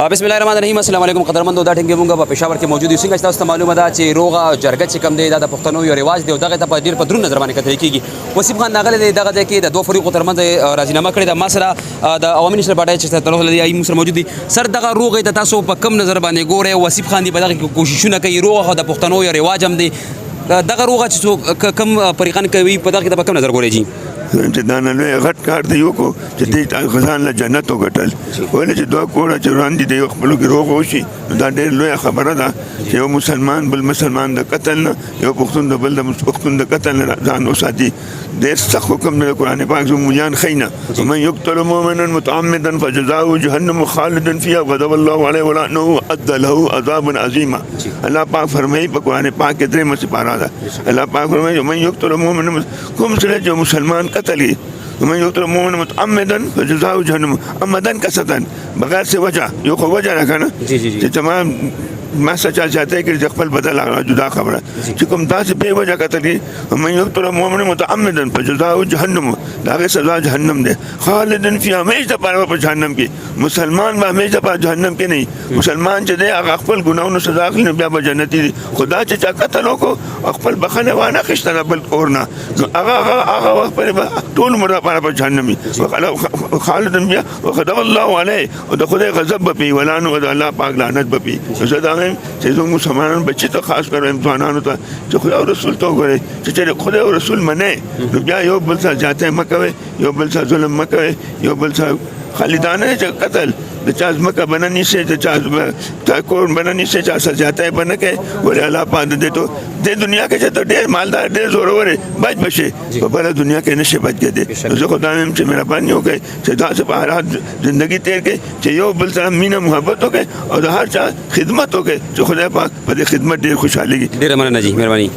بسم الله الرحمن الرحیم. السلام علیکم قدرمنو. دا ټینګه مونږ په پېښور کې موجود یو. څنګه چې تاسو ته معلومه ده چې روغه جرګه چې کوم دی دا د پښتنو یو رواج دی او دغه ته په ډېر په درون نظر باندې کتل کېږي. وسیم خان ناغلی دی دغه ځای کې د دوه فریقو ترمنځ راجینامه کړې ده. ما سره د عوامي نېشنل پارټۍ چې تر اوسه دی موږ سره موجود دي. سر دغه روغې ته تاسو په کم نظر باندې ګورئ؟ وسیم خان دی په دغه کې کوششونه کوي. روغه د پښتنو یو رواج هم دی. دغه روغه چې کم فریقان کوي په دغه کې په کم نظر ګورئ جی؟ چې دا نه لوی غټ کار دی وکړو چې دې غزان له جنت وګټل. ولې چې دوه کوړه چې وړاندې دی خپلو کې روغ وشي دا ډېر لویه خبره ده چې یو مسلمان بل مسلمان د قتل نه، یو پښتون د بل د پښتون د قتل نه ځان وساتي. ډېر سخت حکم دی قرآن پاک زموږ مليان ښیي نه. ومن یقتل مؤمنا متعمدا فجزاؤه جهنم خالدا فيها غضب الله عليه ولعنه وأعد له عذابا عظيما. الله پاک فرمایي په قرآن پاک کې درېمه سپاره ده. الله پاک فرمایي ومن یقتل مؤمنا، کوم سره چې مسلمان قتل ومن یقتل مؤمنا متعمدا فجزاؤه جهنم عمدا قصدا بغیر سے وجہ یو خو وجہ نه کنه چې تمام ما سچا چاته کې چې خپل بدل جدا خبره چې کوم تاسو په وجہ کتلی ومن یقتل مؤمنا متعمدا فجزاؤه جهنم داغه سزا جهنم ده خالدا فی همیشه په جهنم کې. مسلمان به همیشه په جهنم کې نه. مسلمان چې دی هغه خپل ګناونو سزا اخلي بیا به جنتی دي. خدا چې چا قتل وکړو خپل بخنه وانه خشتنه بل اورنا هغه خپل ټول مر په جهنم خالدا بیا وغضب الله علیه او د خدای غضب به ولانه او د الله پاک لعنت به زدا چې زموږ مسلمانان بچی ته خاص کر امتحانانو ته چې خدای او رسول ته وګورئ چې خدای او رسول منئ نو بیا یو بل سره جاته مه کوئ، یو بل سره ظلم مه کوئ، یو بل سره خالدانه چې قتل د چا ځمکه به نه نیسئ، د چا کور به نه نیسئ، چا سره جاتی به نه کوئ. ولې الله پاک دې ته دې دنیا کې چې ته ډېر مالدار ډېر زورور یې بچ به شې، په بله دنیا کې نه شې بچ کېدی. نو زه خو دا وایم چې مهرباني وکړئ چې داسې په حالات زندګي تېر کړئ چې یو بل سره مینه محبت وکړئ او د هر چا خدمت وکړئ چې خدای پاک په دې خدمت ډېر خوشحالېږي. ډېره مننه جی، مهرباني.